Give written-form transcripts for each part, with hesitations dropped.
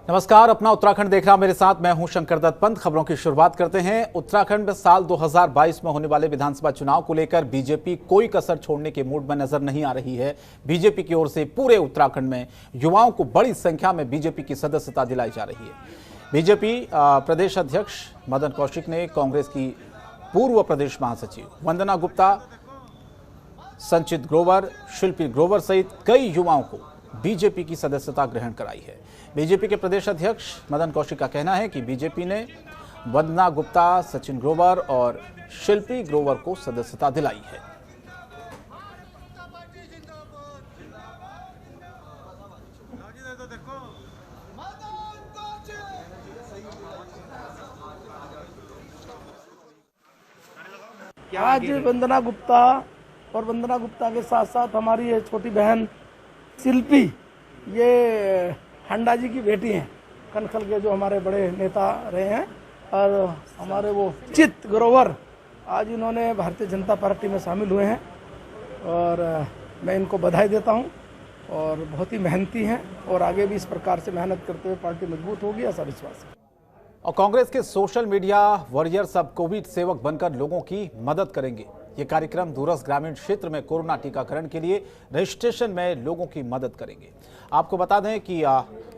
नमस्कार, अपना उत्तराखंड देख रहा मेरे साथ मैं हूं शंकर दत्त पंत। खबरों की शुरुआत करते हैं। उत्तराखंड में साल 2022 में होने वाले विधानसभा चुनाव को लेकर बीजेपी कोई कसर छोड़ने के मूड में नजर नहीं आ रही है। बीजेपी की ओर से पूरे उत्तराखंड में युवाओं को बड़ी संख्या में बीजेपी की सदस्यता दिलाई जा रही है। बीजेपी प्रदेश अध्यक्ष मदन कौशिक ने कांग्रेस की पूर्व प्रदेश महासचिव वंदना गुप्ता, संचित ग्रोवर, शिल्पी ग्रोवर सहित कई युवाओं को बीजेपी की सदस्यता ग्रहण कराई है। बीजेपी के प्रदेश अध्यक्ष मदन कौशिक का कहना है कि बीजेपी ने वंदना गुप्ता, सचिन ग्रोवर और शिल्पी ग्रोवर को सदस्यता दिलाई है। आज वंदना गुप्ता और वंदना गुप्ता के साथ साथ हमारी ये छोटी बहन शिल्पी, ये हंडा जी की बेटी हैं, कनखल के जो हमारे बड़े नेता रहे हैं, और हमारे वो चित ग्रोवर आज इन्होंने भारतीय जनता पार्टी में शामिल हुए हैं और मैं इनको बधाई देता हूं। और बहुत ही मेहनती हैं और आगे भी इस प्रकार से मेहनत करते हुए पार्टी मजबूत होगी, ऐसा विश्वास है। और कांग्रेस के सोशल मीडिया वॉरियर्स अब कोविड सेवक बनकर लोगों की मदद करेंगे। ये कार्यक्रम दूरस्थ ग्रामीण क्षेत्र में कोरोना टीकाकरण के लिए रजिस्ट्रेशन में लोगों की मदद करेंगे। आपको बता दें कि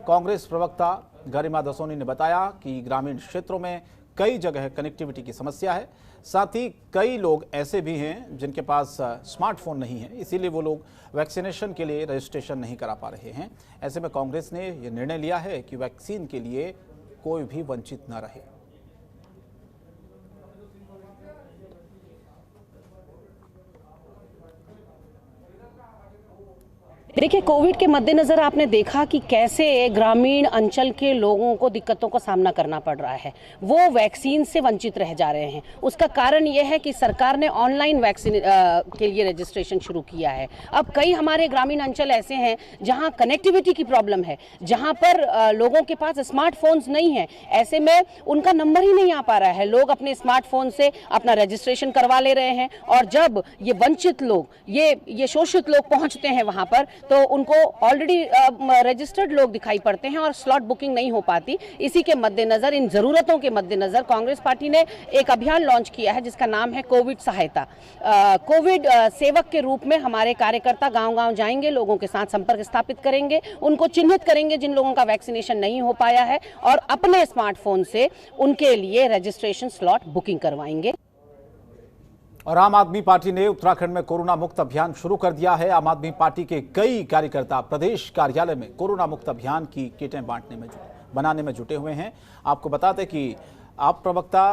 कांग्रेस प्रवक्ता गरिमा दसोनी ने बताया कि ग्रामीण क्षेत्रों में कई जगह कनेक्टिविटी की समस्या है। साथ ही कई लोग ऐसे भी हैं जिनके पास स्मार्टफोन नहीं है, इसीलिए वो लोग वैक्सीनेशन के लिए रजिस्ट्रेशन नहीं करा पा रहे हैं। ऐसे में कांग्रेस ने यह निर्णय लिया है कि वैक्सीन के लिए कोई भी वंचित न रहे। देखिए, कोविड के मद्देनज़र आपने देखा कि कैसे ग्रामीण अंचल के लोगों को दिक्कतों का सामना करना पड़ रहा है। वो वैक्सीन से वंचित रह जा रहे हैं। उसका कारण ये है कि सरकार ने ऑनलाइन वैक्सीन के लिए रजिस्ट्रेशन शुरू किया है। अब कई हमारे ग्रामीण अंचल ऐसे हैं जहां कनेक्टिविटी की प्रॉब्लम है, जहां पर लोगों के पास स्मार्टफोन्स नहीं है। ऐसे में उनका नंबर ही नहीं आ पा रहा है। लोग अपने स्मार्टफोन से अपना रजिस्ट्रेशन करवा ले रहे हैं और जब ये वंचित लोग, ये शोषित लोग पहुंचते हैं वहां पर, तो उनको ऑलरेडी रजिस्टर्ड लोग दिखाई पड़ते हैं और स्लॉट बुकिंग नहीं हो पाती। इसी के मद्देनजर, इन जरूरतों के मद्देनजर कांग्रेस पार्टी ने एक अभियान लॉन्च किया है जिसका नाम है कोविड सहायता। कोविड सेवक के रूप में हमारे कार्यकर्ता गांव-गांव जाएंगे, लोगों के साथ संपर्क स्थापित करेंगे, उनको चिन्हित करेंगे जिन लोगों का वैक्सीनेशन नहीं हो पाया है, और अपने स्मार्टफोन से उनके लिए रजिस्ट्रेशन स्लॉट बुकिंग करवाएंगे। और आम आदमी पार्टी ने उत्तराखंड में कोरोना मुक्त अभियान शुरू कर दिया है। आम आदमी पार्टी के कई कार्यकर्ता प्रदेश कार्यालय में कोरोना मुक्त अभियान की किटें बनाने में जुटे हुए हैं। आपको बता दें कि आप प्रवक्ता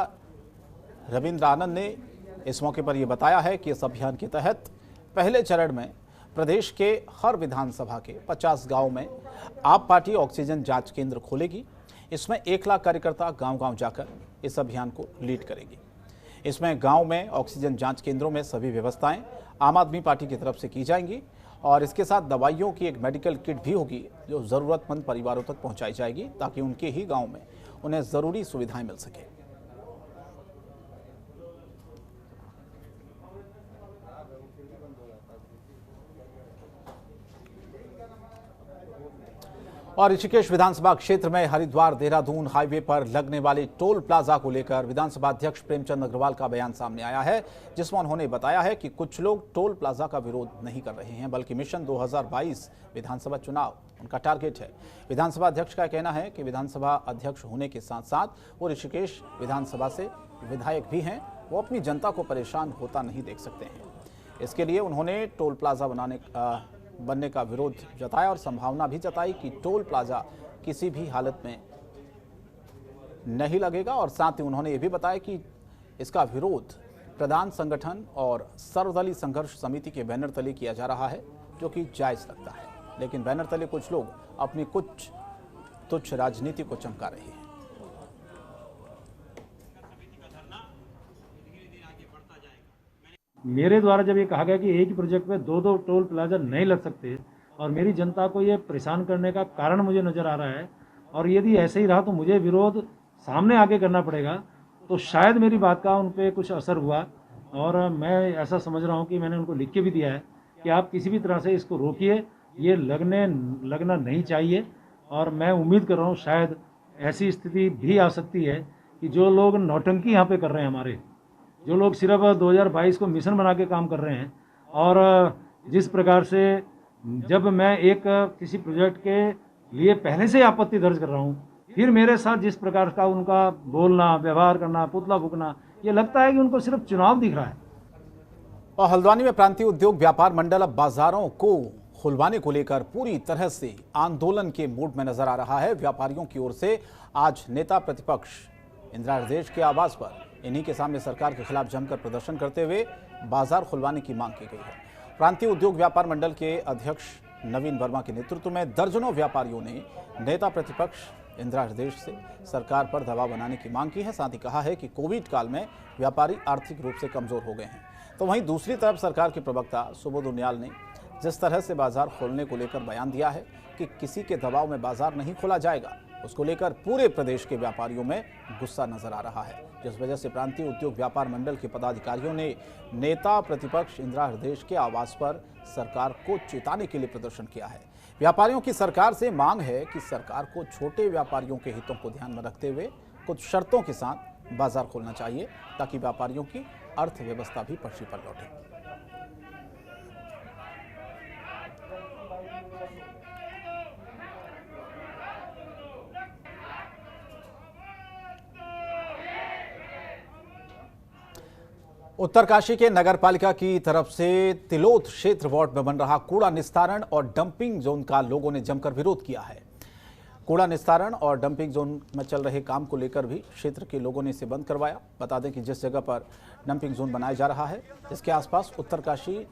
रविंद्र आनंद ने इस मौके पर यह बताया है कि इस अभियान के तहत पहले चरण में प्रदेश के हर विधानसभा के 50 गाँव में आप पार्टी ऑक्सीजन जाँच केंद्र खोलेगी। इसमें 1 लाख कार्यकर्ता गाँव-गाँव जाकर इस अभियान को लीड करेगी। इसमें गांव में ऑक्सीजन जांच केंद्रों में सभी व्यवस्थाएं आम आदमी पार्टी की तरफ से की जाएंगी और इसके साथ दवाइयों की एक मेडिकल किट भी होगी जो ज़रूरतमंद परिवारों तक पहुंचाई जाएगी ताकि उनके ही गांव में उन्हें ज़रूरी सुविधाएं मिल सके। और ऋषिकेश विधानसभा क्षेत्र में हरिद्वार देहरादून हाईवे पर लगने वाले टोल प्लाजा को लेकर विधानसभा अध्यक्ष प्रेमचंद अग्रवाल का बयान सामने आया है, जिसमें उन्होंने बताया है कि कुछ लोग टोल प्लाजा का विरोध नहीं कर रहे हैं बल्कि मिशन 2022 विधानसभा चुनाव उनका टारगेट है। विधानसभा अध्यक्ष का कहना है कि विधानसभा अध्यक्ष होने के साथ साथ वो ऋषिकेश विधानसभा से विधायक भी हैं। वो अपनी जनता को परेशान होता नहीं देख सकते हैं। इसके लिए उन्होंने टोल प्लाजा बनने का विरोध जताया और संभावना भी जताई कि टोल प्लाजा किसी भी हालत में नहीं लगेगा। और साथ ही उन्होंने ये भी बताया कि इसका विरोध प्रधान संगठन और सर्वदलीय संघर्ष समिति के बैनर तले किया जा रहा है, जो कि जायज लगता है, लेकिन बैनर तले कुछ लोग अपनी कुछ तुच्छ राजनीति को चमका रहे हैं। मेरे द्वारा जब ये कहा गया कि एक ही प्रोजेक्ट में 2-2 टोल प्लाजा नहीं लग सकते और मेरी जनता को ये परेशान करने का कारण मुझे नज़र आ रहा है, और यदि ऐसे ही रहा तो मुझे विरोध सामने आके करना पड़ेगा, तो शायद मेरी बात का उन पर कुछ असर हुआ। और मैं ऐसा समझ रहा हूँ कि मैंने उनको लिख के भी दिया है कि आप किसी भी तरह से इसको रोकिए, ये लगना नहीं चाहिए। और मैं उम्मीद कर रहा हूँ शायद ऐसी स्थिति भी आ सकती है कि जो लोग नौटंकी यहाँ पे कर रहे हैं, हमारे जो लोग सिर्फ 2022 को मिशन बना के काम कर रहे हैं, और जिस प्रकार से जब मैं एक किसी प्रोजेक्ट के लिए पहले से आपत्ति दर्ज कर रहा हूँ, फिर मेरे साथ जिस प्रकार का उनका बोलना, व्यवहार करना, पुतला फूकना, ये लगता है कि उनको सिर्फ चुनाव दिख रहा है। और हल्द्वानी में प्रांतीय उद्योग व्यापार मंडल अब बाजारों को खुलवाने को लेकर पूरी तरह से आंदोलन के मूड में नजर आ रहा है। व्यापारियों की ओर से आज नेता प्रतिपक्ष इंदिरा हृदय के आवास पर इन्हीं के सामने सरकार के खिलाफ जमकर प्रदर्शन करते हुए बाजार खुलवाने की मांग की गई है। प्रांतीय उद्योग व्यापार मंडल के अध्यक्ष नवीन वर्मा के नेतृत्व में दर्जनों व्यापारियों ने नेता प्रतिपक्ष इंदिरा हृदय से सरकार पर दबाव बनाने की मांग की है। साथ ही कहा है कि कोविड काल में व्यापारी आर्थिक रूप से कमजोर हो गए हैं। तो वहीं दूसरी तरफ सरकार के प्रवक्ता सुबोध उनियाल ने जिस तरह से बाजार खोलने को लेकर बयान दिया है कि किसी के दबाव में बाजार नहीं खोला जाएगा, उसको लेकर पूरे प्रदेश के व्यापारियों में गुस्सा नजर आ रहा है, जिस वजह से प्रांतीय उद्योग व्यापार मंडल के पदाधिकारियों ने नेता प्रतिपक्ष इंदिरा हृदय के आवास पर सरकार को चेताने के लिए प्रदर्शन किया है। व्यापारियों की सरकार से मांग है कि सरकार को छोटे व्यापारियों के हितों को ध्यान में रखते हुए कुछ शर्तों के साथ बाजार खोलना चाहिए, ताकि व्यापारियों की अर्थव्यवस्था भी पटरी पर लौटे। उत्तरकाशी के नगर पालिका की तरफ से तिलोथ क्षेत्र वार्ड में बन रहा कूड़ा निस्तारण और डंपिंग जोन का लोगों ने जमकर विरोध किया है। कूड़ा निस्तारण और डंपिंग जोन में चल रहे काम को लेकर भी क्षेत्र के लोगों ने इसे बंद करवाया। बता दें कि जिस जगह पर डंपिंग जोन बनाया जा रहा है, इसके आसपास उत्तरकाशी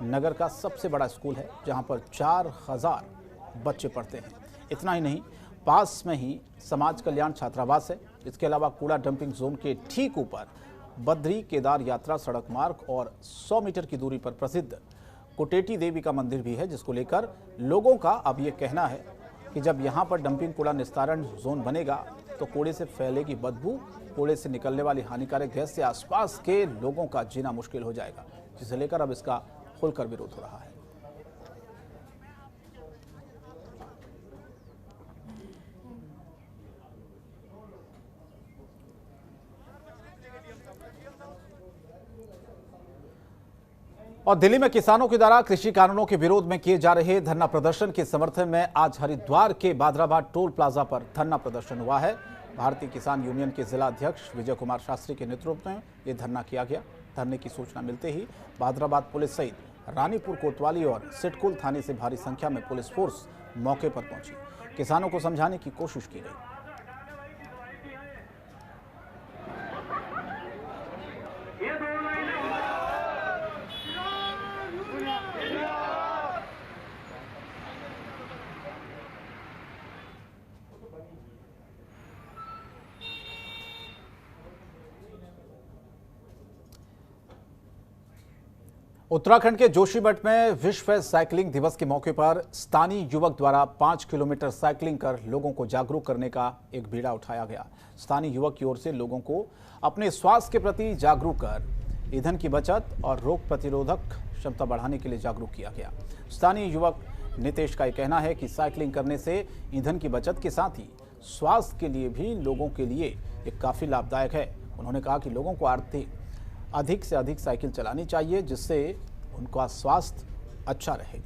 नगर का सबसे बड़ा स्कूल है, जहां पर 4000 बच्चे पढ़ते हैं। इतना ही नहीं, पास में ही समाज कल्याण छात्रावास है। इसके अलावा कूड़ा डंपिंग जोन के ठीक ऊपर बद्री केदार यात्रा सड़क मार्ग और 100 मीटर की दूरी पर प्रसिद्ध कुटेटी देवी का मंदिर भी है, जिसको लेकर लोगों का अब ये कहना है कि जब यहाँ पर डंपिंग कूड़ा निस्तारण जोन बनेगा तो कूड़े से फैलेगी बदबू, कूड़े से निकलने वाली हानिकारक गैस से आसपास के लोगों का जीना मुश्किल हो जाएगा, जिसे लेकर अब इसका खुलकर विरोध हो रहा है। और दिल्ली में किसानों के द्वारा कृषि कानूनों के विरोध में किए जा रहे धरना प्रदर्शन के समर्थन में आज हरिद्वार के बादराबाद टोल प्लाजा पर धरना प्रदर्शन हुआ है। भारतीय किसान यूनियन के जिला अध्यक्ष विजय कुमार शास्त्री के नेतृत्व में ये धरना किया गया। धरने की सूचना मिलते ही बादराबाद पुलिस सहित रानीपुर कोतवाली और सिटकुल थाने से भारी संख्या में पुलिस फोर्स मौके पर पहुंची। किसानों को समझाने की कोशिश की गई। उत्तराखंड के जोशीमठ में विश्व साइकिलिंग दिवस के मौके पर स्थानीय युवक द्वारा 5 किलोमीटर साइकिलिंग कर लोगों को जागरूक करने का एक बीड़ा उठाया गया। स्थानीय युवक की ओर से लोगों को अपने स्वास्थ्य के प्रति जागरूक कर ईंधन की बचत और रोग प्रतिरोधक क्षमता बढ़ाने के लिए जागरूक किया गया। स्थानीय युवक नितेश का यह कहना है कि साइकिलिंग करने से ईंधन की बचत के साथ ही स्वास्थ्य के लिए भी लोगों के लिए ये काफ़ी लाभदायक है। उन्होंने कहा कि लोगों को अधिक से अधिक साइकिल चलानी चाहिए, जिससे उनका स्वास्थ्य अच्छा रहे।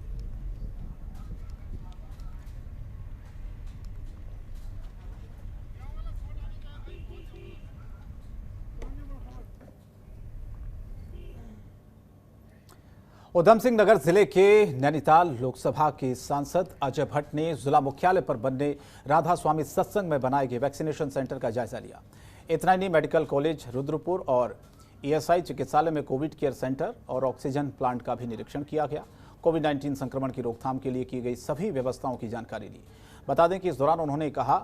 उधम सिंह नगर जिले के नैनीताल लोकसभा के सांसद अजय भट्ट ने जिला मुख्यालय पर बनने राधा स्वामी सत्संग में बनाए गए वैक्सीनेशन सेंटर का जायजा लिया। इतना ही नहीं, मेडिकल कॉलेज रुद्रपुर और ईएसआई चिकित्सालय में कोविड केयर सेंटर और ऑक्सीजन प्लांट का भी निरीक्षण किया गया। कोविड-19 संक्रमण की रोकथाम के लिए की गई सभी व्यवस्थाओं की जानकारी ली। बता दें कि इस दौरान उन्होंने कहा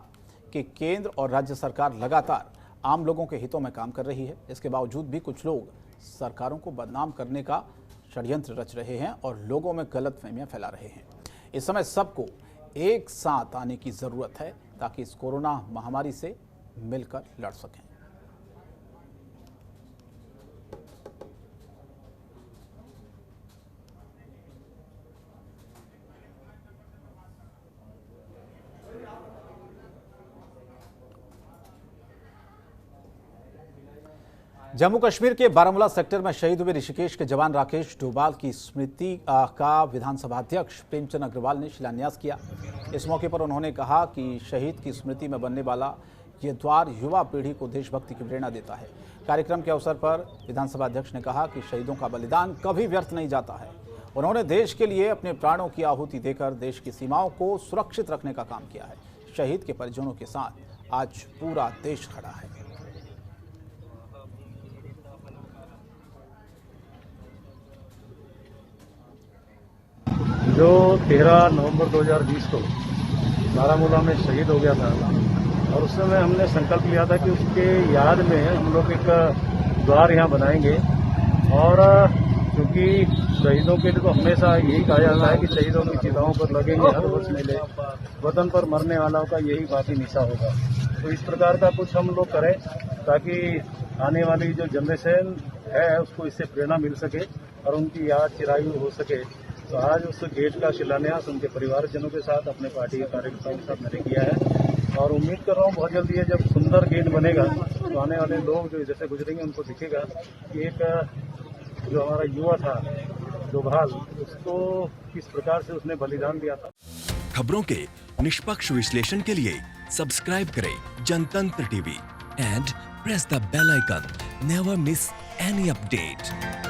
कि केंद्र और राज्य सरकार लगातार आम लोगों के हितों में काम कर रही है। इसके बावजूद भी कुछ लोग सरकारों को बदनाम करने का षड्यंत्र रच रहे हैं और लोगों में गलतफहमियां फैला रहे हैं। इस समय सबको एक साथ आने की जरूरत है ताकि इस कोरोना महामारी से मिलकर लड़ सकें। जम्मू कश्मीर के बारामूला सेक्टर में शहीद हुए ऋषिकेश के जवान राकेश डोभाल की स्मृति का विधानसभा अध्यक्ष प्रेमचंद अग्रवाल ने शिलान्यास किया। इस मौके पर उन्होंने कहा कि शहीद की स्मृति में बनने वाला ये द्वार युवा पीढ़ी को देशभक्ति की प्रेरणा देता है। कार्यक्रम के अवसर पर विधानसभा अध्यक्ष ने कहा कि शहीदों का बलिदान कभी व्यर्थ नहीं जाता है। उन्होंने देश के लिए अपने प्राणों की आहुति देकर देश की सीमाओं को सुरक्षित रखने का काम किया है। शहीद के परिजनों के साथ आज पूरा देश खड़ा है। जो 13 नवंबर 2020 को बारामूला में शहीद हो गया था और उस समय हमने संकल्प लिया था कि उसके याद में हम लोग एक द्वार यहाँ बनाएंगे। और क्योंकि शहीदों के लिए तो हमेशा यही कहा जाता है कि शहीदों की चिताओं पर लगेंगे हर वर्ष मेले, वतन पर मरने वालों का यही बाकी निशा होगा। तो इस प्रकार का कुछ हम लोग करें ताकि आने वाली जो जनरेशन है उसको इससे प्रेरणा मिल सके और उनकी याद चिरायु हो सके। तो आज उस गेट का शिलान्यास उनके परिवारजनों के साथ, अपने पार्टी के कार्यकर्ताओं के साथ मैंने किया है और उम्मीद कर रहा हूँ बहुत जल्दी है जब सुंदर गेट बनेगा तो आने वाले लोग जो जैसे गुजरेंगे उनको दिखेगा कि एक जो हमारा युवा था डोभाल, उसको किस प्रकार से उसने बलिदान दिया था। खबरों के निष्पक्ष विश्लेषण के लिए सब्सक्राइब करें Jantantra TV and press the bell icon. Never miss any update.